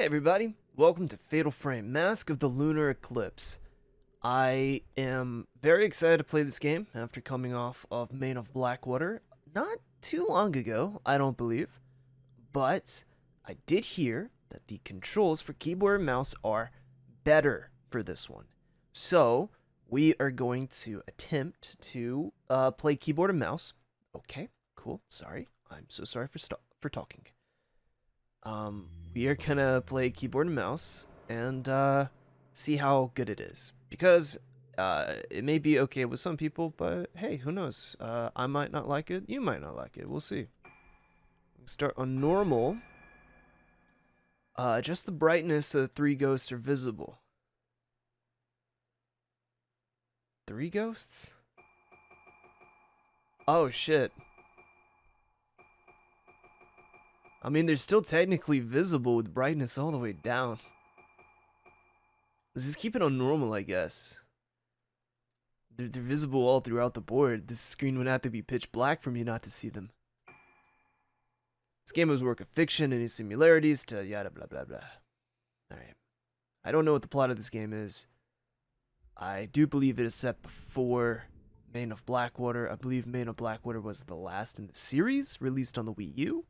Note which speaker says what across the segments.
Speaker 1: Hey everybody, welcome to Fatal Frame, Mask of the Lunar Eclipse. I am very excited to play this game after coming off of Main of Blackwater not too long ago, I don't believe, but I did hear that the controls for keyboard and mouse are better for this one. So, we are going to attempt to play keyboard and mouse. Okay, cool, sorry. I'm so sorry for talking. We are gonna play keyboard and mouse and see how good it is. Because it may be okay with some people, but hey, who knows? I might not like it, you might not like it, we'll see. Start on normal. Just the brightness so the three ghosts are visible. Three ghosts? Oh shit. I mean, they're still technically visible with brightness all the way down. Let's just keep it on normal, I guess. They're visible all throughout the board. This screen would have to be pitch black for me not to see them. This game was a work of fiction, any similarities to yada blah blah blah. Alright. I don't know what the plot of this game is. I do believe it is set before Main of Blackwater. I believe Main of Blackwater was the last in the series, released on the Wii U.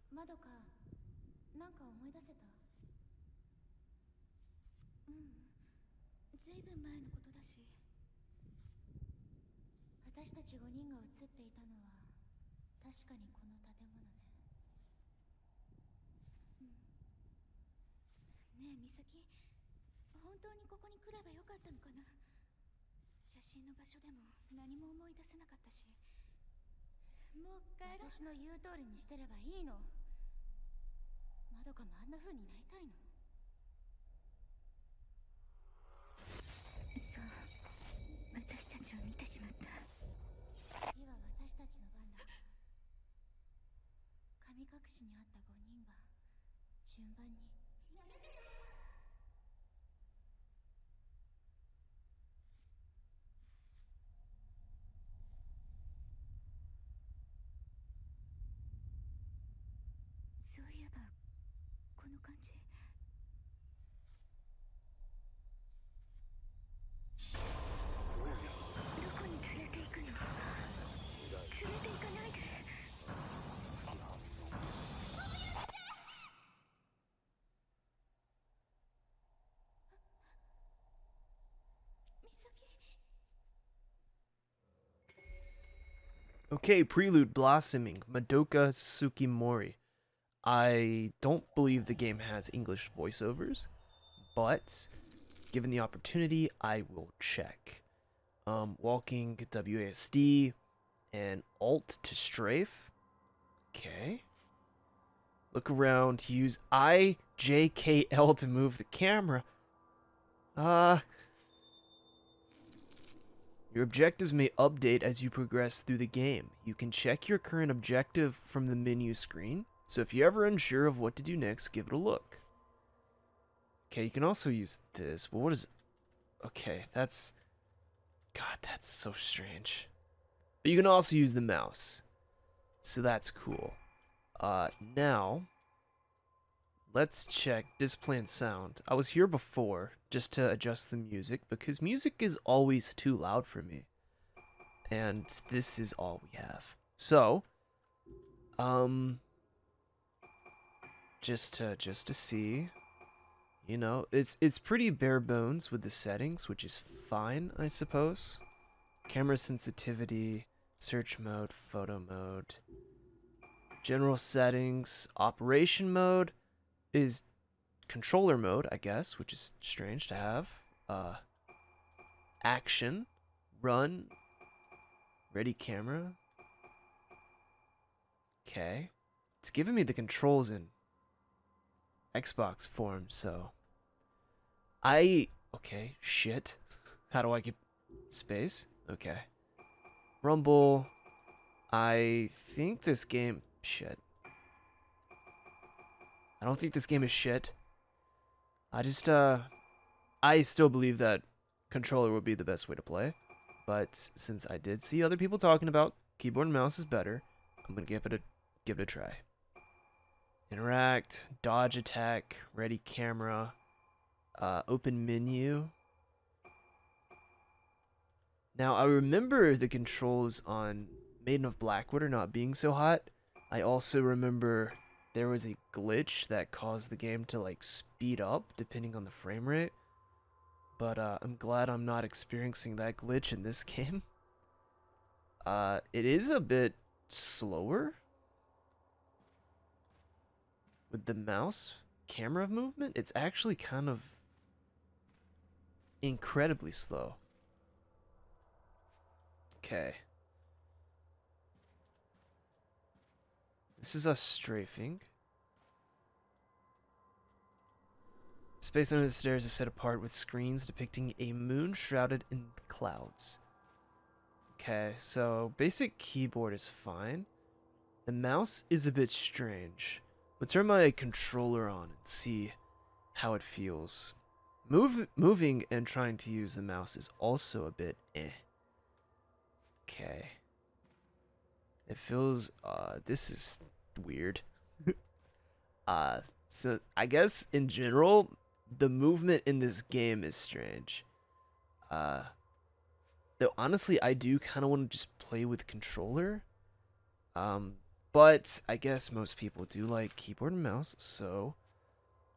Speaker 1: Okay, Prelude Blossoming, Madoka Tsukimori. I don't believe the game has English voiceovers, but given the opportunity, I will check. Walking WASD and Alt to strafe. Okay. Look around, use IJKL to move the camera. Your objectives may update as you progress through the game. You can check your current objective from the menu screen, so if you're ever unsure of what to do next, give it a look. Okay, you can also use this, but what is... Okay, that's... God, that's so strange. But you can also use the mouse, so that's cool. Now... Let's check display and sound. I was here before just to adjust the music because music is always too loud for me. And this is all we have. So, just to see, you know, it's pretty bare bones with the settings, which is fine, I suppose. Camera sensitivity, search mode, photo mode, general settings, operation mode is controller mode, I guess, which is strange to have. Action, run, ready camera. Okay. It's giving me the controls in Xbox form, so... Okay, shit. How do I get space? Okay. Rumble. I think this game... Shit. I don't think this game is shit. I still believe that controller would be the best way to play. But since I did see other people talking about keyboard and mouse is better, I'm gonna give it a try. Interact, dodge attack, ready camera, open menu. Now, I remember the controls on Maiden of Blackwater not being so hot. I also remember there was a glitch that caused the game to like speed up depending on the frame rate. But I'm glad I'm not experiencing that glitch in this game. It is a bit slower with the mouse camera movement. It's actually kind of incredibly slow. Okay. This is us strafing. Space under the stairs is set apart with screens depicting a moon shrouded in clouds. Okay, so basic keyboard is fine. The mouse is a bit strange. Let's turn my controller on and see how it feels. Moving and trying to use the mouse is also a bit eh. Okay. It feels, this is weird. So I guess in general, the movement in this game is strange. Though honestly, I do kind of want to just play with controller. But I guess most people do like keyboard and mouse, so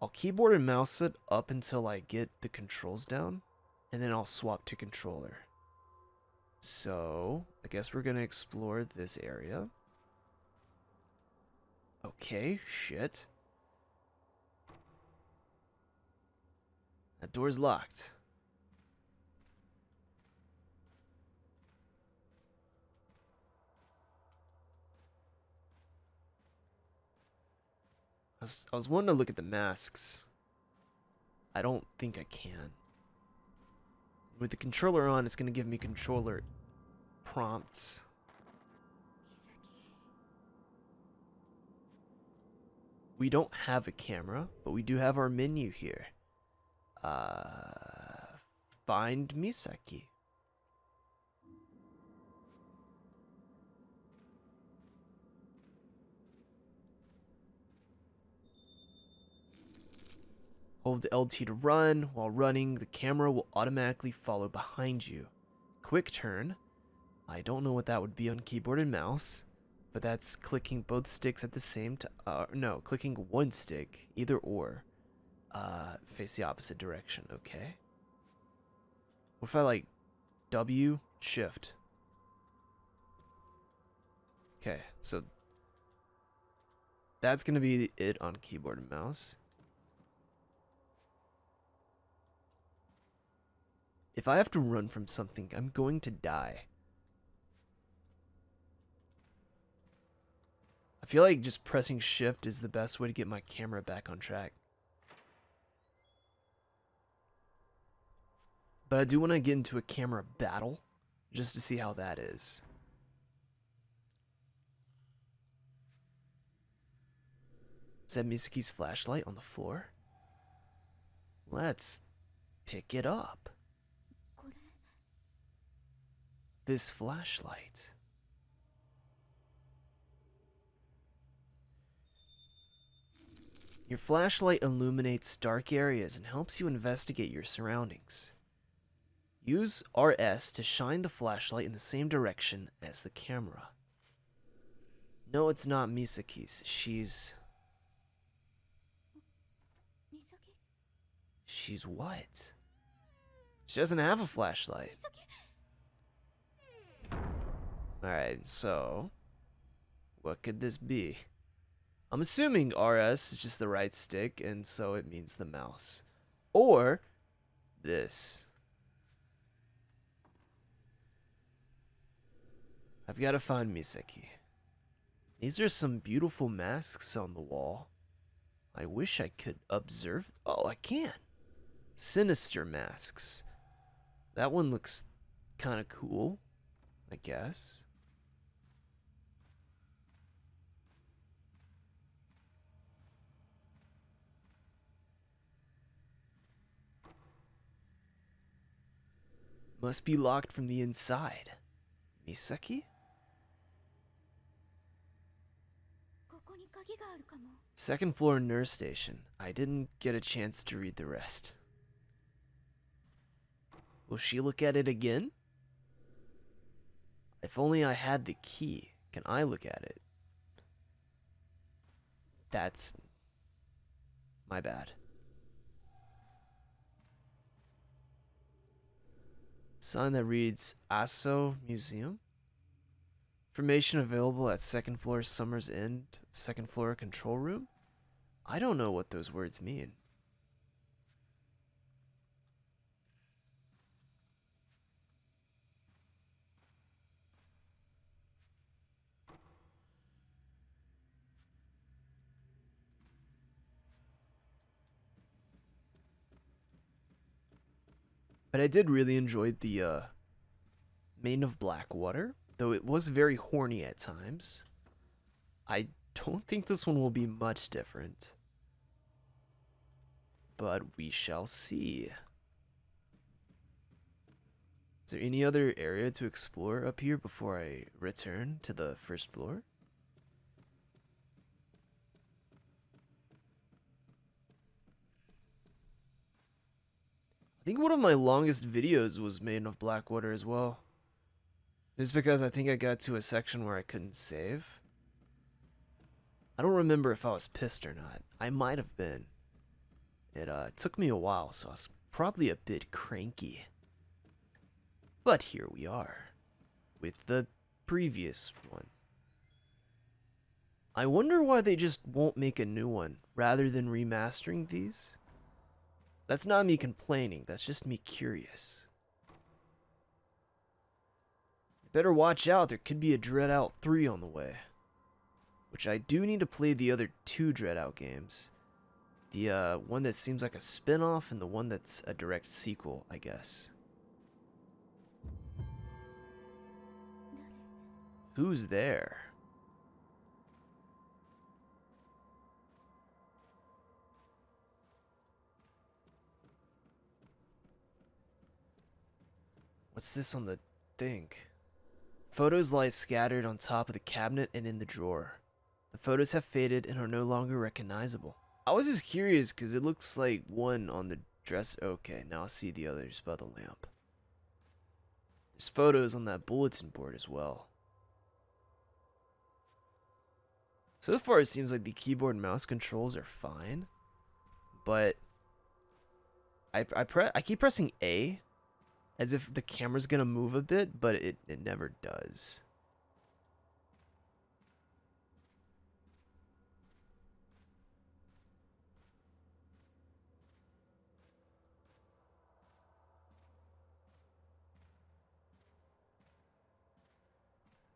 Speaker 1: I'll keyboard and mouse it up until I get the controls down, and then I'll swap to controller. So, I guess we're gonna explore this area. Okay, shit. That door's locked. I was wanting to look at the masks. I don't think I can. With the controller on, it's gonna give me controller prompts. We don't have a camera, but we do have our menu here. Find Misaki. Hold LT to run. While running, the camera will automatically follow behind you. Quick turn. I don't know what that would be on keyboard and mouse, but that's clicking both sticks at the same time. No, clicking one stick, either or. Face the opposite direction, okay. What if I like W, shift? Okay, so that's gonna be it on keyboard and mouse. If I have to run from something, I'm going to die. I feel like just pressing shift is the best way to get my camera back on track. But I do want to get into a camera battle, just to see how that is. Is that Misaki's flashlight on the floor? Let's pick it up. This flashlight. Your flashlight illuminates dark areas and helps you investigate your surroundings. Use RS to shine the flashlight in the same direction as the camera. No, it's not Misaki's. She's what? She doesn't have a flashlight. Alright, so what could this be? I'm assuming RS is just the right stick, and so it means the mouse. Or this. I've got to find Misaki. These are some beautiful masks on the wall. I wish I could observe. Oh, I can. Sinister masks. That one looks kind of cool, I guess. Must be locked from the inside. Misaki? Second floor nurse station. I didn't get a chance to read the rest. Will she look at it again? If only I had the key. Can I look at it? That's my bad. Sign that reads Asso Museum. Information available at second floor Summer's End, second floor control room. I don't know what those words mean. But I did really enjoy the Main of Blackwater, though it was very horny at times. I don't think this one will be much different. But we shall see. Is there any other area to explore up here before I return to the first floor? I think one of my longest videos was Maiden of Blackwater as well. Just because I think I got to a section where I couldn't save. I don't remember if I was pissed or not. I might have been. It took me a while, so I was probably a bit cranky. But here we are, with the previous one. I wonder why they just won't make a new one, rather than remastering these? That's not me complaining, that's just me curious. Better watch out, there could be a Dreadout 3 on the way. Which I do need to play the other two Dreadout games. The one that seems like a spin-off and the one that's a direct sequel, I guess. Who's there? What's this on the thing? Photos lie scattered on top of the cabinet and in the drawer. The photos have faded and are no longer recognizable. I was just curious because it looks like one on the dress. Okay, now I see the others by the lamp. There's photos on that bulletin board as well. So far it seems like the keyboard and mouse controls are fine. But I keep pressing A as if the camera's gonna move a bit, but it never does.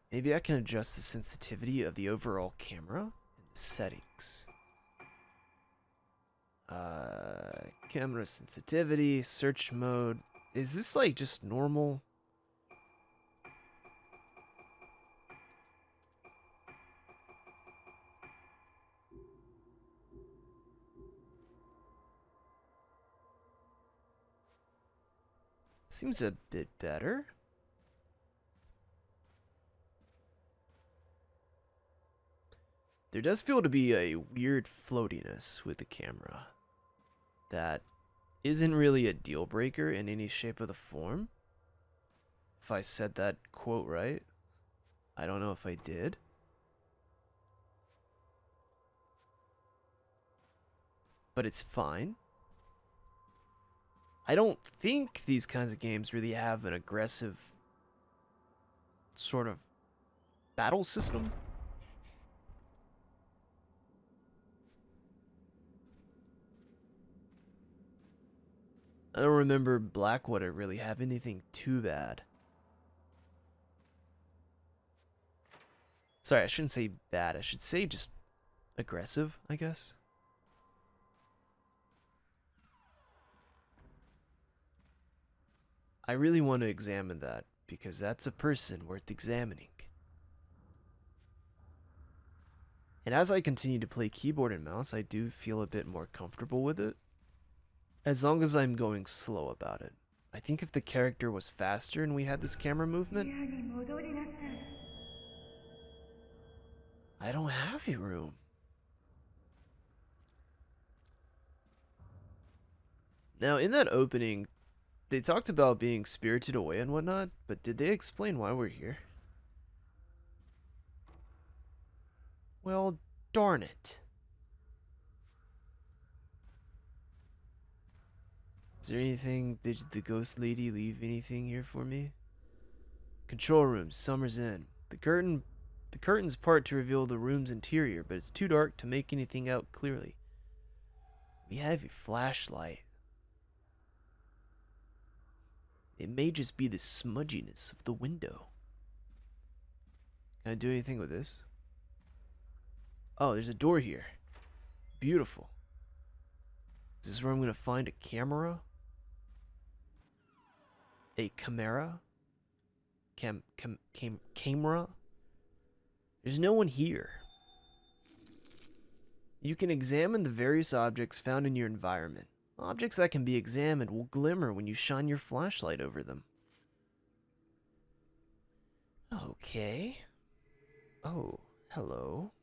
Speaker 1: Maybe I can adjust the sensitivity of the overall camera in the settings. Camera sensitivity, search mode. Is this like just normal? Seems a bit better. There does feel to be a weird floatiness with the camera that isn't really a deal breaker in any shape or the form. If I said that quote right, I don't know if I did. But it's fine. I don't think these kinds of games really have an aggressive sort of battle system. I don't remember Blackwater really have anything too bad. Sorry, I shouldn't say bad. I should say just aggressive, I guess. I really want to examine that, because that's a person worth examining. And as I continue to play keyboard and mouse, I do feel a bit more comfortable with it. As long as I'm going slow about it. I think if the character was faster and we had this camera movement... I don't have a room. Now, in that opening, they talked about being spirited away and whatnot, but did they explain why we're here? Well, darn it. Is there anything, did the ghost lady leave anything here for me? Control room, summer's in. The curtain's part to reveal the room's interior, but it's too dark to make anything out clearly. We have a flashlight. It may just be the smudginess of the window. Can I do anything with this? Oh, there's a door here. Beautiful. Is this where I'm gonna find a camera? A camera? Camera? There's no one here. You can examine the various objects found in your environment. Objects that can be examined will glimmer when you shine your flashlight over them. Okay. Oh, hello.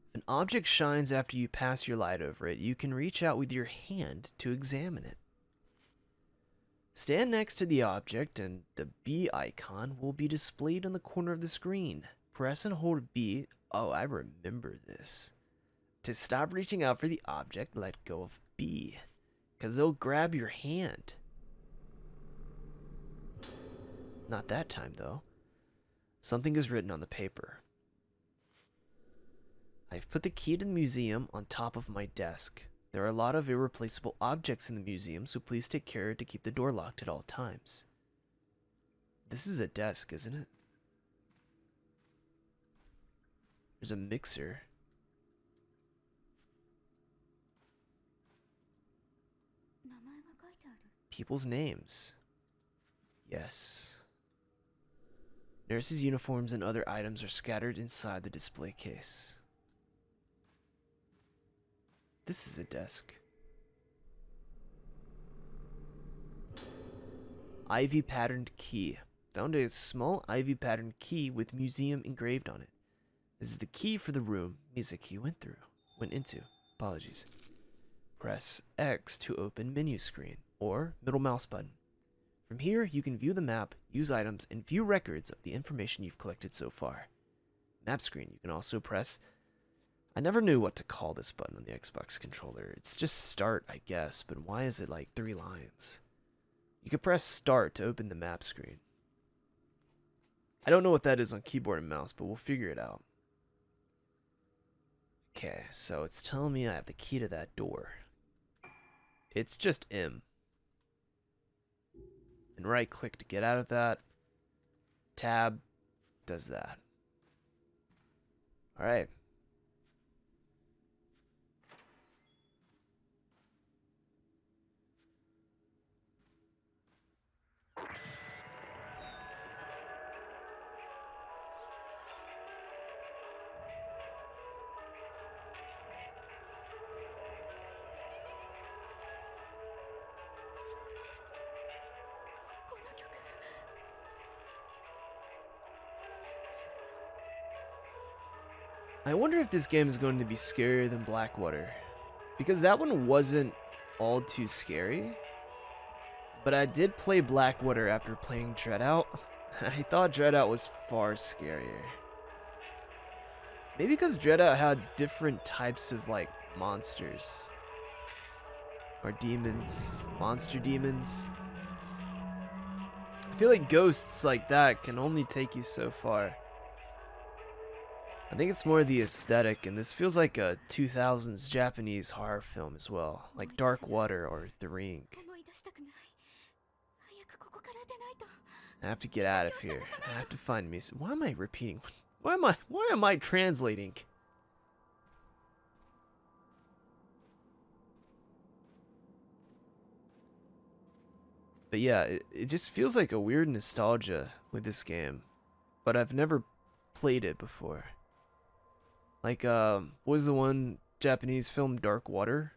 Speaker 1: If an object shines after you pass your light over it, you can reach out with your hand to examine it. Stand next to the object and the B icon will be displayed on the corner of the screen. Press and hold B. Oh, I remember this. To stop reaching out for the object, let go of B, because they'll grab your hand. Not that time, though. Something is written on the paper. I've put the key to the museum on top of my desk. There are a lot of irreplaceable objects in the museum, so please take care to keep the door locked at all times. This is a desk, isn't it? There's a mixer. People's names. Yes. Nurses' uniforms and other items are scattered inside the display case. This is a desk. Ivy patterned key. Found a small ivy patterned key with museum engraved on it. This is the key for the room Misaki went into. Apologies. Press X to open menu screen or middle mouse button. From here, you can view the map, use items, and view records of the information you've collected so far. Map screen, you can also press. I never knew what to call this button on the Xbox controller. It's just start, I guess, but why is it like 3 lines? You can press start to open the map screen. I don't know what that is on keyboard and mouse, but we'll figure it out. Okay, so it's telling me I have the key to that door. It's just M. And right click to get out of that. Tab does that. Alright. I wonder if this game is going to be scarier than Blackwater. Because that one wasn't all too scary. But I did play Blackwater after playing Dreadout. I thought Dreadout was far scarier. Maybe because Dreadout had different types of, like, monsters. Or demons. Monster demons. I feel like ghosts like that can only take you so far. I think it's more the aesthetic, and this feels like a 2000s Japanese horror film as well, like Dark Water or The Ring. I have to get out of here. I have to find Misa. Why am I repeating? Why am I translating? But yeah, it just feels like a weird nostalgia with this game, but I've never played it before. Like, what was the one Japanese film, Dark Water?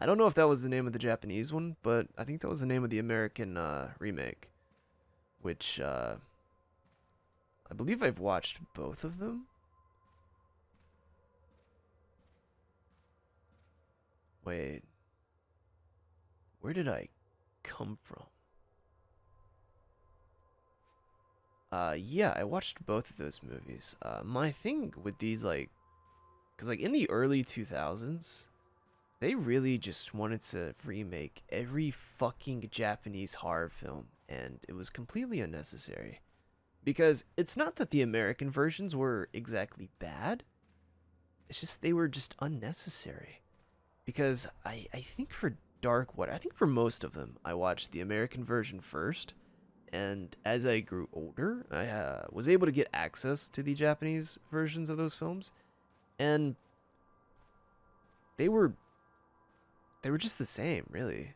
Speaker 1: I don't know if that was the name of the Japanese one, but I think that was the name of the American remake. Which, I believe I've watched both of them. Wait, where did I come from? Yeah, I watched both of those movies. My thing with these, like, because, like, in the early 2000s, they really just wanted to remake every fucking Japanese horror film, and it was completely unnecessary. Because it's not that the American versions were exactly bad, it's just they were just unnecessary. Because I think for Dark Water, I think for most of them, I watched the American version first, and as I grew older, I was able to get access to the Japanese versions of those films, and they were they were just the same, really.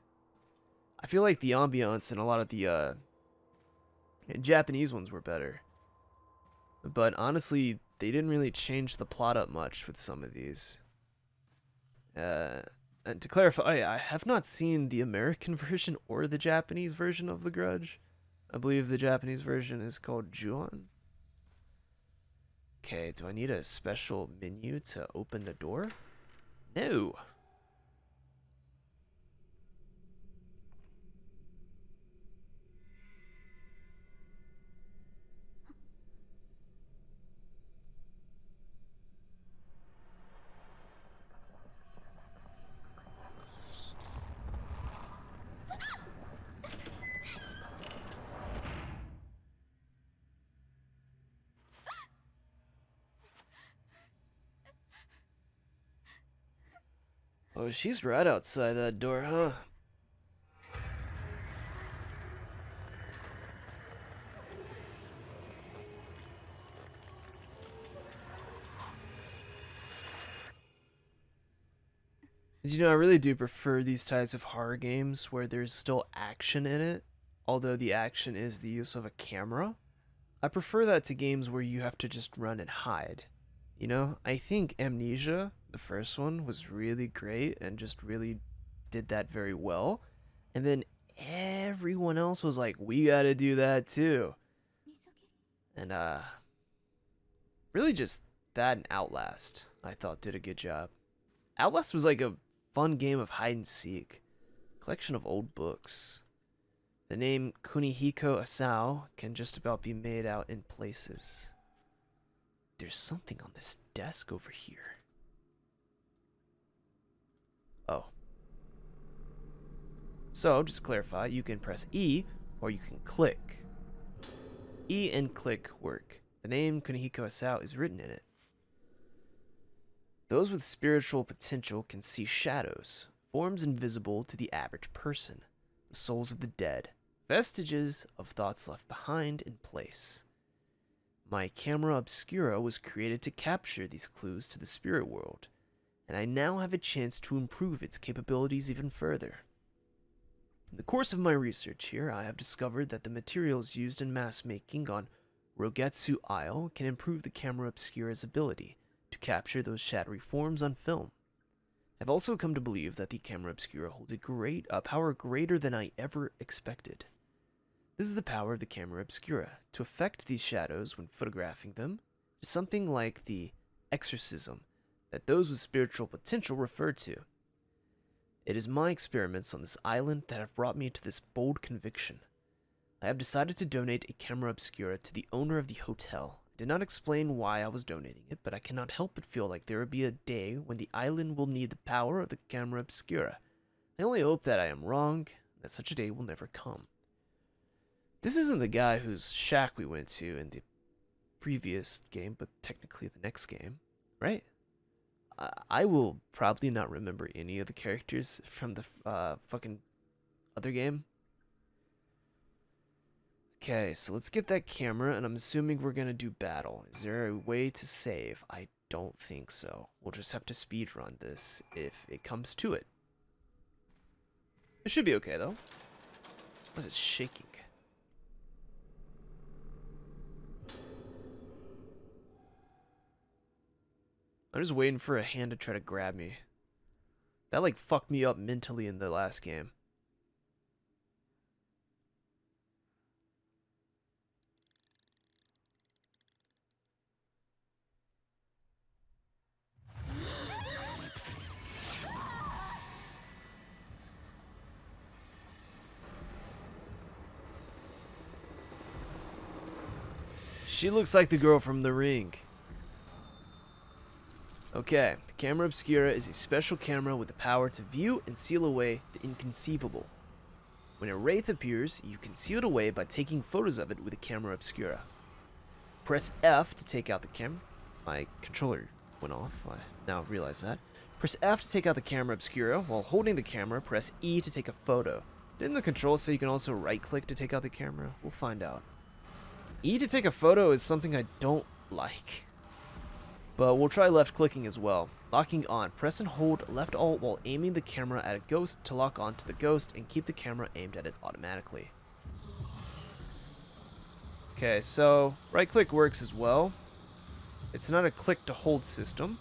Speaker 1: I feel like the ambiance in a lot of the Japanese ones were better, but honestly, they didn't really change the plot up much with some of these. Uh, and to clarify, I have not seen the American version or the Japanese version of The Grudge. I believe the Japanese version is called Juon. Okay, do I need a special menu to open the door? No. Oh, she's right outside that door, huh? You know, I really do prefer these types of horror games where there's still action in it, although the action is the use of a camera. I prefer that to games where you have to just run and hide. You know, I think Amnesia, the first one, was really great and just really did that very well. And then everyone else was like, we gotta do that too. And, really just that and Outlast, I thought did a good job. Outlast was like a fun game of hide and seek, collection of old books. The name Kunihiko Asao can just about be made out in places. There's something on this desk over here. Oh. So, just to clarify, you can press E or you can click. E and click work. The name Kunihiko Asao is written in it. Those with spiritual potential can see shadows, forms invisible to the average person, the souls of the dead, vestiges of thoughts left behind in place. My camera obscura was created to capture these clues to the spirit world, and I now have a chance to improve its capabilities even further. In the course of my research here, I have discovered that the materials used in mask making on Rogetsu Isle can improve the camera obscura's ability to capture those shadowy forms on film. I've also come to believe that the camera obscura holds a power greater than I ever expected. This is the power of the camera obscura. To affect these shadows when photographing them is something like the exorcism that those with spiritual potential refer to. It is my experiments on this island that have brought me to this bold conviction. I have decided to donate a camera obscura to the owner of the hotel. I did not explain why I was donating it, but I cannot help but feel like there will be a day when the island will need the power of the camera obscura. I only hope that I am wrong, and that such a day will never come. This isn't the guy whose shack we went to in the previous game, but technically the next game, right? I will probably not remember any of the characters from the fucking other game. Okay, so let's get that camera, and I'm assuming we're gonna do battle. Is there a way to save? I don't think so. We'll just have to speedrun this if it comes to it. It should be okay, though. Why is it shaking? I'm just waiting for a hand to try to grab me. That, like, fucked me up mentally in the last game. She looks like the girl from The Ring. Okay, the camera obscura is a special camera with the power to view and seal away the inconceivable. When a wraith appears, you can seal it away by taking photos of it with a camera obscura. Press F to take out the camera. My controller went off. I now realize that. Press F to take out the camera obscura. While holding the camera, press E to take a photo. Didn't the control say you can also right-click to take out the camera? We'll find out. E to take a photo is something I don't like. But we'll try left-clicking as well. Locking on. Press and hold left alt while aiming the camera at a ghost to lock onto the ghost and keep the camera aimed at it automatically. Okay, so right-click works as well. It's not a click-to-hold system.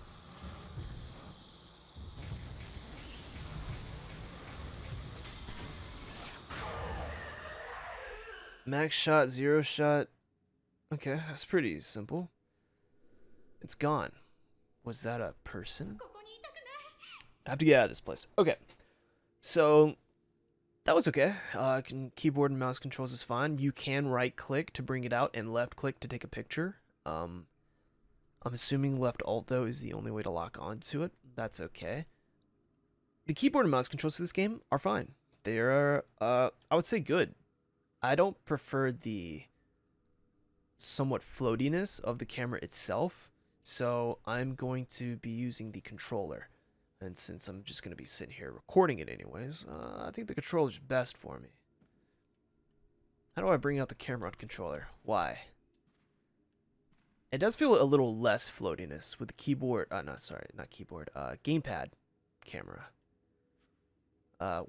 Speaker 1: Max shot, zero shot. Okay, that's pretty simple. It's gone. Was that a person? I have to get out of this place. Okay. So, that was okay. Keyboard and mouse controls is fine. You can right-click to bring it out and left-click to take a picture. I'm assuming left alt, though, is the only way to lock onto it. That's okay. The keyboard and mouse controls for this game are fine. They are, I would say, good. I don't prefer the somewhat floatiness of the camera itself, so I'm going to be using the controller. And since I'm just going to be sitting here recording it anyways, I think the controller's best for me. How do I bring out the camera on controller? Why? It does feel a little less floatiness with the keyboard, not keyboard, gamepad camera.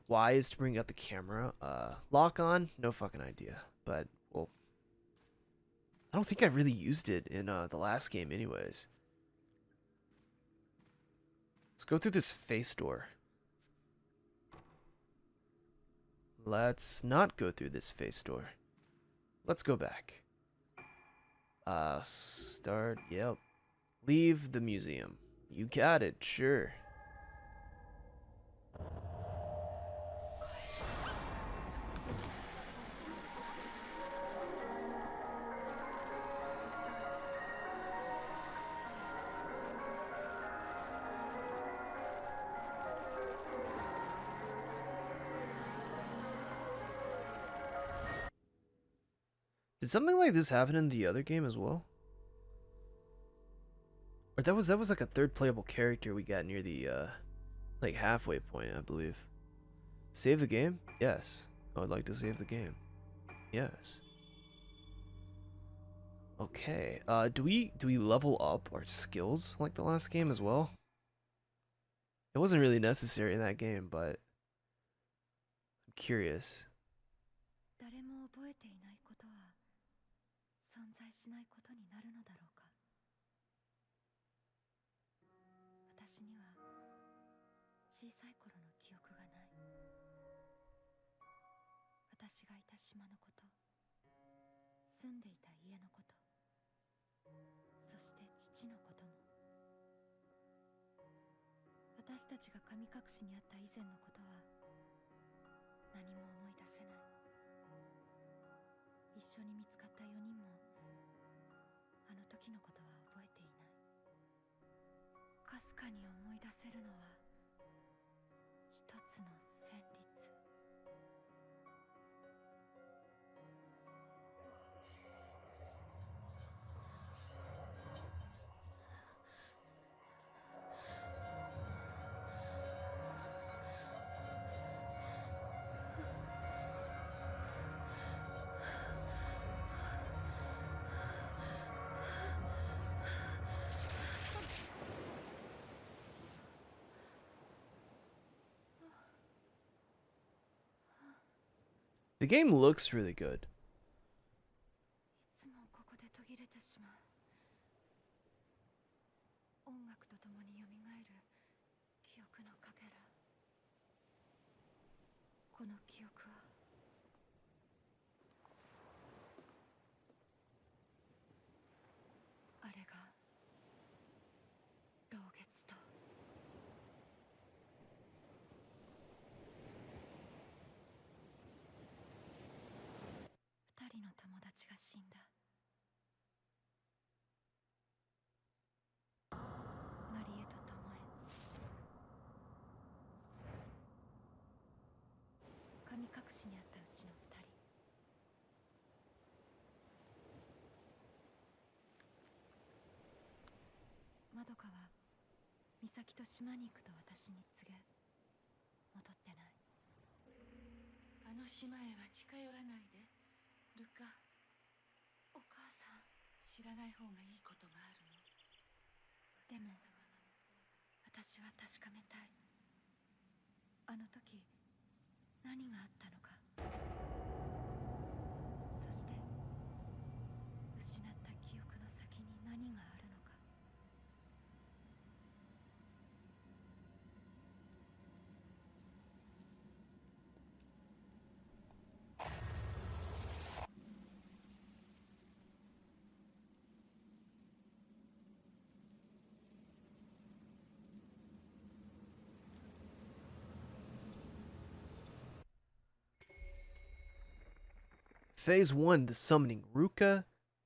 Speaker 1: Y is to bring out the camera. Lock on? No fucking idea. But, well, I don't think I really used it in the last game anyways. Let's go through this face door. Let's not go through this face door. Let's go back. Start, yep. Leave the museum. You got it, sure. Did something like this happen in the other game as well? Or that was like a third playable character we got near the like halfway point, I believe. Save the game? Yes. I would like to save the game. Yes. Okay. Do we level up our skills like the last game as well? It wasn't really necessary in that game, but I'm curious.
Speaker 2: 存在しないことになるのだろうか。私には小さい頃の記憶がない。私がいた島のこと、住んでいた家のこと、そして父のことも。私たちが神隠しにあった以前のことは何も思い出せない。一緒に見つかった4人もあの時のことは覚えていない。かすかに思い出せるのは一つの旋律。
Speaker 1: The game looks really good.
Speaker 2: いつもここで途切れてしまう。音楽とともによみがえる記憶のかけら。この記憶はあれが老月と二人の友達が死んだ。死にあったうちの2人。まどかは美咲と島に行くと私に告げ、戻ってない。
Speaker 3: あの島へは近寄らないで、ルカ。
Speaker 2: お母さん。
Speaker 3: 知らない方がいいことがあるの。
Speaker 2: でも私は確かめたい。あの時何があったのか。そして失った記憶の先に何があるのか。
Speaker 1: Phase 1, the summoning Ruka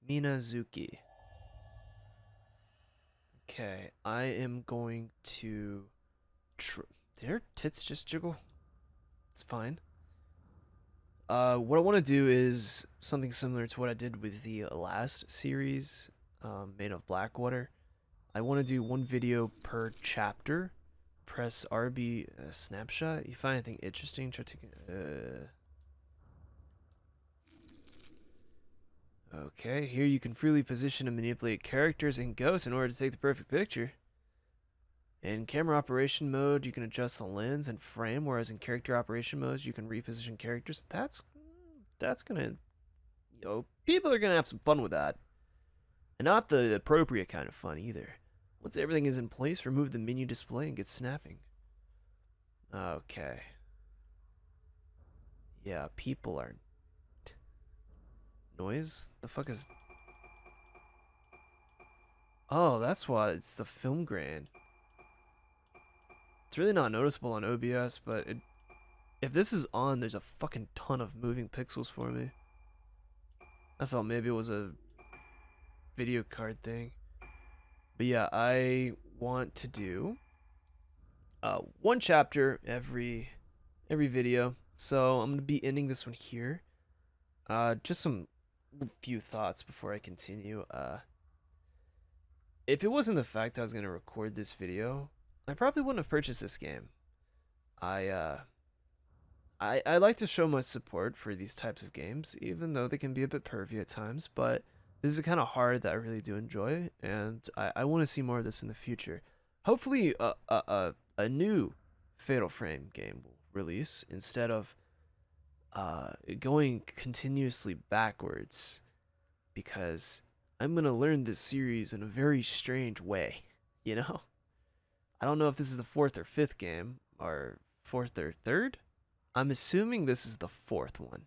Speaker 1: Minazuki. Okay, I am going to... Did her tits just jiggle? It's fine. What I want to do is something similar to what I did with the last series, Made of Blackwater. I want to do one video per chapter. Press RB snapshot. You find anything interesting? Try taking... Okay, here you can freely position and manipulate characters and ghosts in order to take the perfect picture. In camera operation mode, you can adjust the lens and frame, whereas in character operation modes, you can reposition characters. That's gonna, people are gonna have some fun with that. And not the appropriate kind of fun either. Once everything is in place, remove the menu display and get snapping. Okay. Yeah, people are... Noise? The fuck is... Oh, that's why it's the film grain. It's really not noticeable on OBS, but if this is on, there's a fucking ton of moving pixels for me. I thought maybe it was a video card thing. But yeah, I want to do one chapter every video. So I'm gonna be ending this one here. Just some few thoughts before I continue. If it wasn't the fact that I was gonna record this video, I probably wouldn't have purchased this game. I like to show my support for these types of games, even though they can be a bit pervy at times, but this is kind of hard that I really do enjoy, and I want to see more of this in the future. Hopefully a new Fatal Frame game will release instead of going continuously backwards, because I'm going to learn this series in a very strange way, you know? I don't know if this is the 4th or 5th game, or 4th or 3rd? I'm assuming this is the 4th one.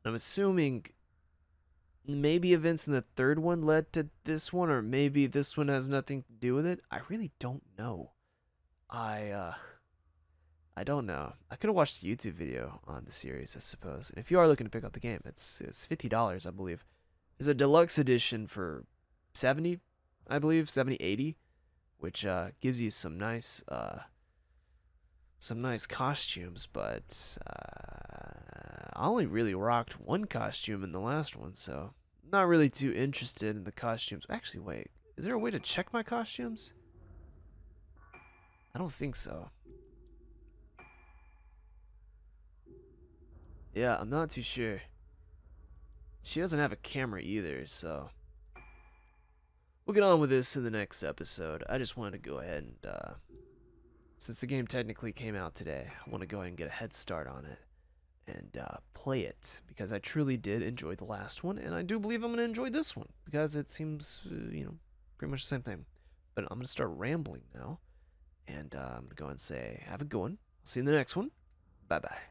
Speaker 1: I'm assuming maybe events in the 3rd one led to this one, or maybe this one has nothing to do with it. I really don't know. I don't know. I could have watched a YouTube video on the series, I suppose. And if you are looking to pick up the game, it's $50, I believe. There's a deluxe edition for 70, I believe, 70, 80, which gives you some nice costumes, but I only really rocked one costume in the last one, so I'm not really too interested in the costumes. Actually, wait, is there a way to check my costumes? I don't think so. Yeah, I'm not too sure. She doesn't have a camera either, so we'll get on with this in the next episode. I just wanted to go ahead and since the game technically came out today, I want to go ahead and get a head start on it and play it, because I truly did enjoy the last one, and I do believe I'm going to enjoy this one, because it seems, pretty much the same thing. But I'm going to start rambling now, and I'm going to go ahead and say, have a good one. See you in the next one. Bye-bye.